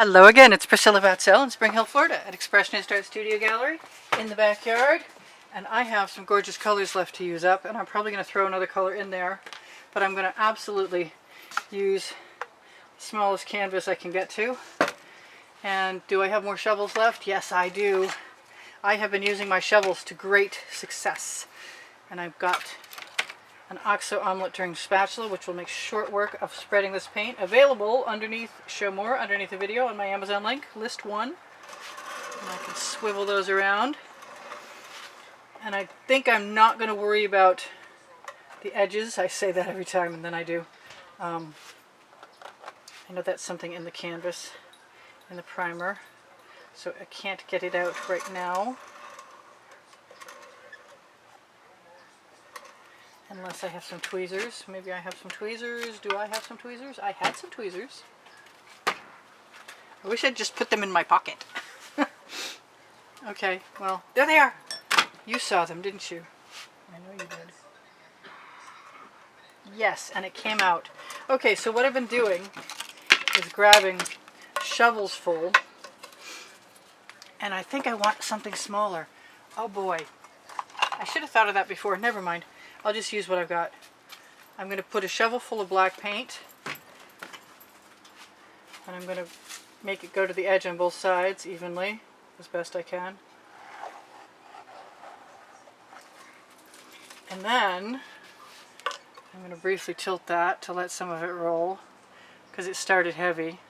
Hello again, it's Priscilla Batzell in Spring Hill, Florida at Expressionist Art Studio Gallery in the backyard. And I have some gorgeous colors left to use up, and I'm probably going to throw another color in there. But I'm going to absolutely use the smallest canvas I can get to. And do I have more shovels left? Yes, I do. I have been using my shovels to great success. And I've got an oxo omelet turning spatula, which will make short work of spreading this paint. Available underneath, show more, underneath the video on my Amazon link, list 1. And I can swivel those around. And I think I'm not going to worry about the edges. I say that every time, and then I do. I know that's something in the canvas, in the primer, so I can't get it out right now. Unless I have some tweezers. Maybe I have some tweezers. Do I have some tweezers? I had some tweezers. I wish I'd just put them in my pocket. Okay, well, there they are. You saw them, didn't you? I know you did. Yes, and it came out. Okay, so what I've been doing is grabbing shovels full, and I think I want something smaller. Oh boy. I should have thought of that before. Never mind. I'll just use what I've got. I'm going to put a shovel full of black paint, and I'm going to make it go to the edge on both sides evenly as best I can. And then I'm going to briefly tilt that to let some of it roll because it started heavy.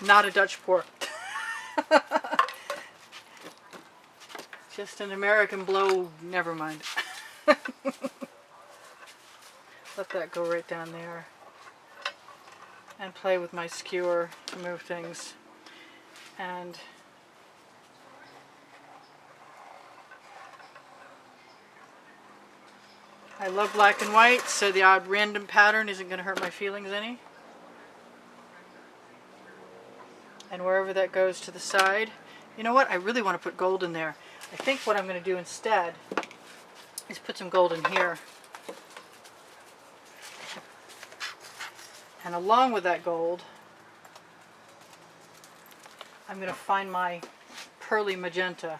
Not a Dutch pour. Just an American blow, never mind. Let that go right down there. And play with my skewer to move things. And I love black and white, so the odd random pattern isn't going to hurt my feelings any. And wherever that goes to the side, you know what? I really want to put gold in there. I think what I'm going to do instead is put some gold in here. And along with that gold, I'm going to find my pearly magenta.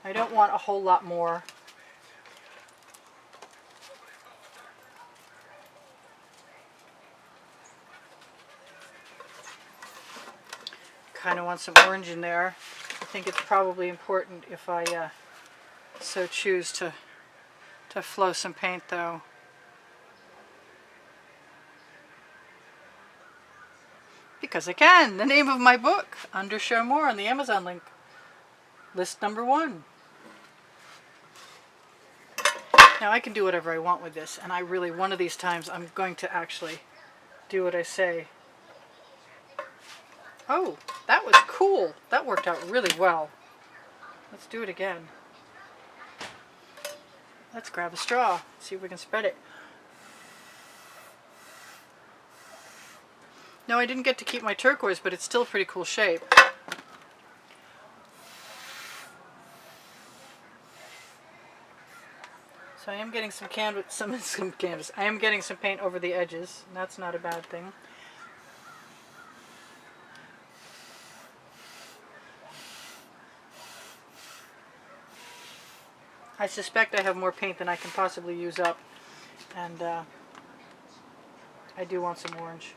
I don't want a whole lot more. Kind of want some orange in there. I think it's probably important if I so choose to flow some paint though. Because I can. The name of my book, under Show More on the Amazon link. List number 1. Now I can do whatever I want with this, and I really, one of these times, I'm going to actually do what I say. Oh, that was cool. That worked out really well. Let's do it again. Let's grab a straw. See if we can spread it. No, I didn't get to keep my turquoise, but it's still a pretty cool shape. So I am getting some canvas, I am getting some paint over the edges, and that's not a bad thing. I suspect I have more paint than I can possibly use up, and I do want some orange.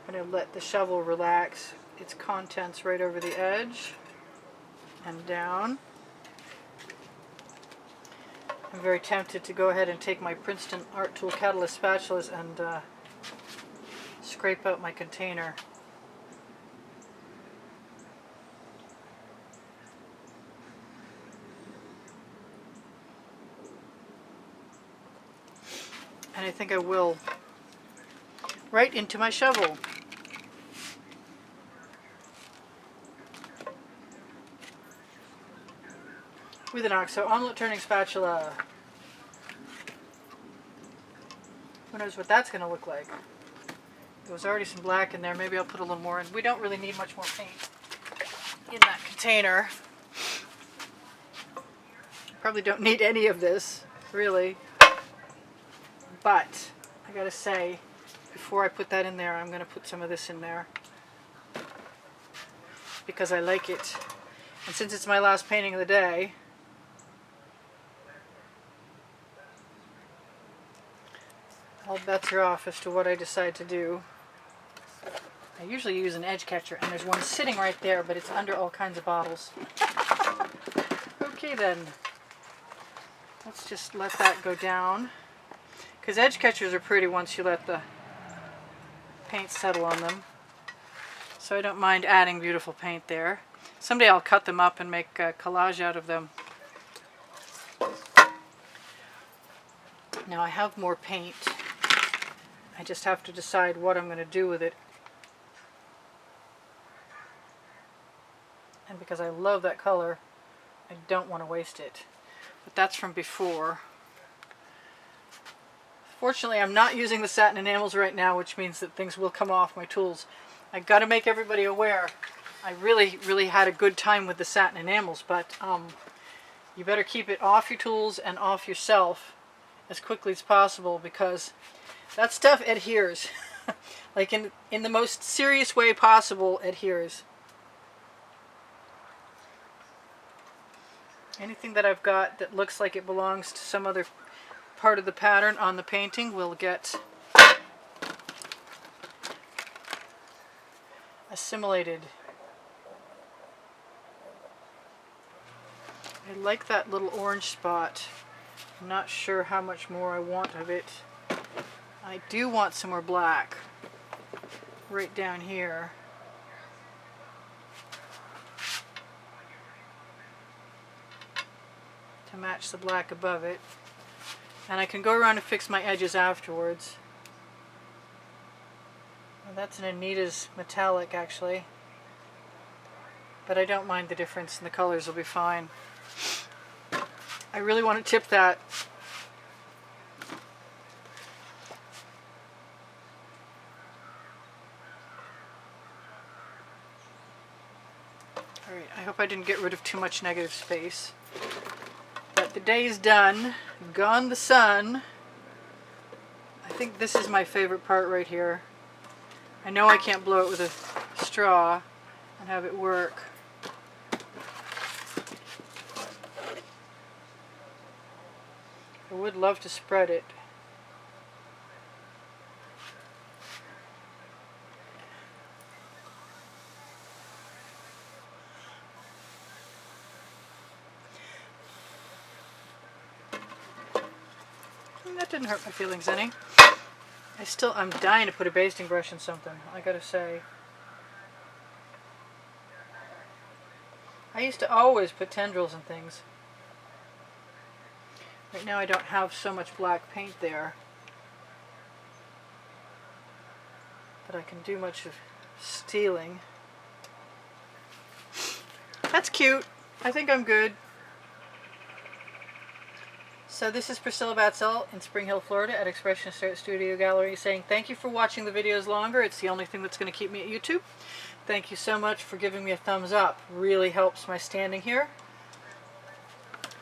I'm going to let the shovel relax its contents right over the edge and down. I'm very tempted to go ahead and take my Princeton Art Tool Catalyst spatulas and scrape out my container. And I think I will right into my shovel. with an OXO omelet turning spatula. Who knows what that's going to look like. There was already some black in there. Maybe I'll put a little more in. We don't really need much more paint in that container. Probably don't need any of this, really. But I gotta say, before I put that in there, I'm gonna put some of this in there because I like it. And since it's my last painting of the day, all bets are off as to what I decide to do. I usually use an edge catcher, and there's one sitting right there, but it's under all kinds of bottles. Okay then, let's just let that go down. Because edge catchers are pretty once you let the paint settle on them. So I don't mind adding beautiful paint there. Someday I'll cut them up and make a collage out of them. Now I have more paint. I just have to decide what I'm going to do with it. And because I love that color, I don't want to waste it. But that's from before. Fortunately, I'm not using the satin enamels right now, which means that things will come off my tools. I got to make everybody aware. I really had a good time with the satin enamels, but you better keep it off your tools and off yourself as quickly as possible, because that stuff adheres. Like in the most serious way possible, adheres. Anything that I've got that looks like it belongs to some other part of the pattern on the painting will get assimilated. I like that little orange spot. I'm not sure how much more I want of it. I do want some more black right down here. To match the black above it. And I can go around and fix my edges afterwards. Well, that's an Anita's metallic, actually. But I don't mind the difference, and the colors will be fine. I really want to tip that. Alright, I hope I didn't get rid of too much negative space. But the day is done. Gone the sun. I think this is my favorite part right here. I know I can't blow it with a straw and have it work. I would love to spread it. That didn't hurt my feelings any. I'm dying to put a basting brush in something, I gotta say. I used to always put tendrils and things. Right now I don't have so much black paint there that I can do much of stealing. That's cute. I think I'm good. So this is Priscilla Batzell in Spring Hill, Florida at Expressionist Art Studio Gallery saying thank you for watching the videos longer. It's the only thing that's going to keep me at YouTube. Thank you so much for giving me a thumbs up. Really helps my standing here.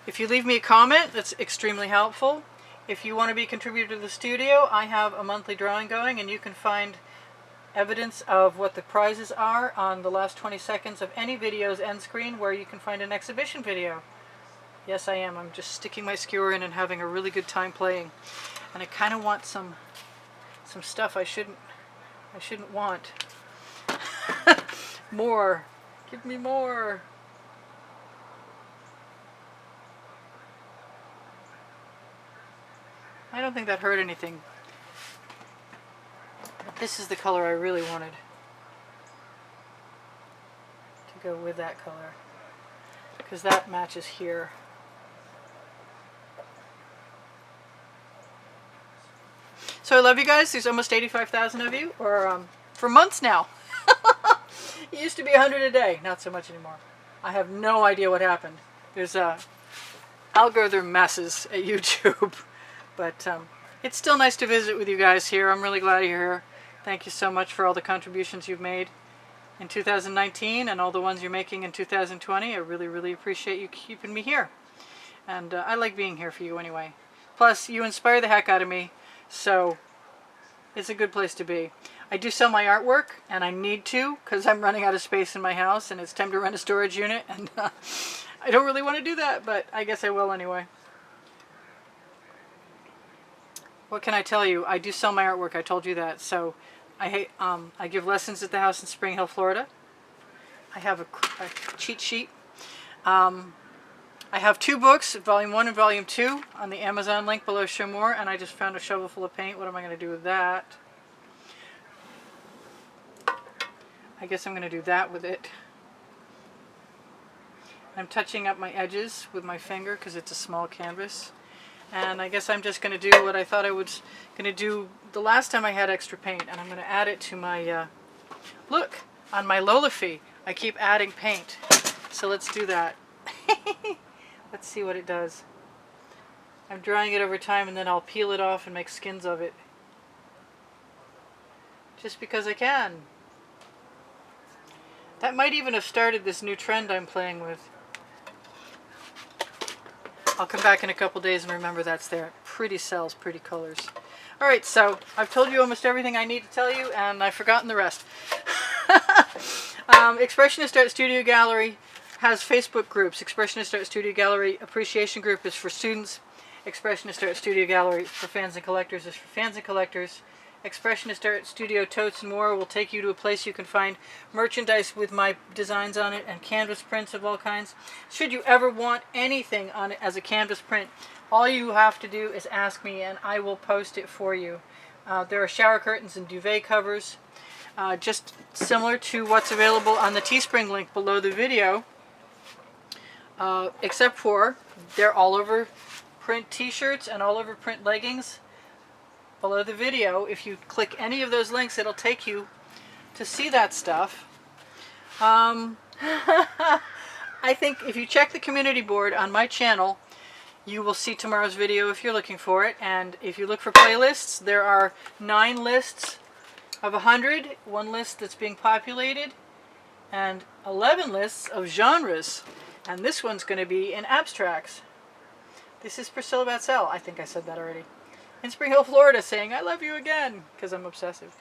If you leave me a comment, that's extremely helpful. If you want to be a contributor to the studio, I have a monthly drawing going, and you can find evidence of what the prizes are on the last 20 seconds of any video's end screen, where you can find an exhibition video. Yes, I am. I'm just sticking my skewer in and having a really good time playing. And I kind of want some stuff I shouldn't want. More. Give me more. I don't think that hurt anything. But this is the color I really wanted to go with that color, because that matches here. So I love you guys. There's almost 85,000 of you, or for months now. It used to be 100 a day. Not so much anymore. I have no idea what happened. There's I'll go through messes at YouTube. But it's still nice to visit with you guys here. I'm really glad you're here. Thank you so much for all the contributions you've made in 2019 and all the ones you're making in 2020. I really, really appreciate you keeping me here. And I like being here for you anyway. Plus, you inspire the heck out of me, so it's a good place to be. I do sell my artwork, and I need to, because I'm running out of space in my house, and it's time to rent a storage unit, and I don't really want to do that, but I guess I will anyway. What can I tell you? I do sell my artwork, I told you that, so I give lessons at the house in Spring Hill, Florida. I have a cheat sheet. I have 2 books, Volume 1 and Volume 2, on the Amazon link below, show more, and I just found a shovel full of paint. What am I going to do with that? I guess I'm going to do that with it. I'm touching up my edges with my finger because it's a small canvas. And I guess I'm just going to do what I thought I was going to do the last time I had extra paint, and I'm going to add it to my, look, on my Lolafy, I keep adding paint. So let's do that. Let's see what it does. I'm drying it over time, and then I'll peel it off and make skins of it. Just because I can. That might even have started this new trend I'm playing with. I'll come back in a couple days and remember that's there. Pretty cells, pretty colors. Alright, so I've told you almost everything I need to tell you, and I've forgotten the rest. Expressionist Art Studio Gallery has Facebook groups. Expressionist Art Studio Gallery Appreciation Group is for students. Expressionist Art Studio Gallery for fans and collectors is for fans and collectors. Expressionist Art Studio Totes and More will take you to a place you can find merchandise with my designs on it and canvas prints of all kinds. Should you ever want anything on it as a canvas print, all you have to do is ask me and I will post it for you. There are shower curtains and duvet covers, just similar to what's available on the Teespring link below the video. Except for they're all over print t-shirts and all over print leggings below the video. If you click any of those links, it'll take you to see that stuff. I think if you check the community board on my channel, you will see tomorrow's video if you're looking for it. And if you look for playlists, there are 9 lists of 100, 1 list that's being populated, and 11 lists of genres. And this one's going to be in abstracts. This is Priscilla Batzell. I think I said that already. In Spring Hill, Florida, saying I love you again, because I'm obsessive.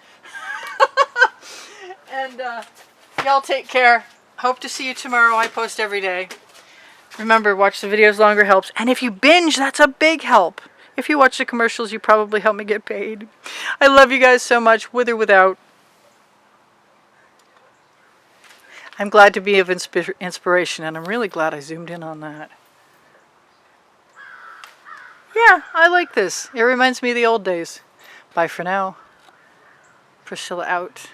And y'all take care. Hope to see you tomorrow. I post every day. Remember, watch the videos longer helps. And if you binge, that's a big help. If you watch the commercials, you probably help me get paid. I love you guys so much, with or without. I'm glad to be of inspiration, and I'm really glad I zoomed in on that. Yeah, I like this. It reminds me of the old days. Bye for now. Priscilla out.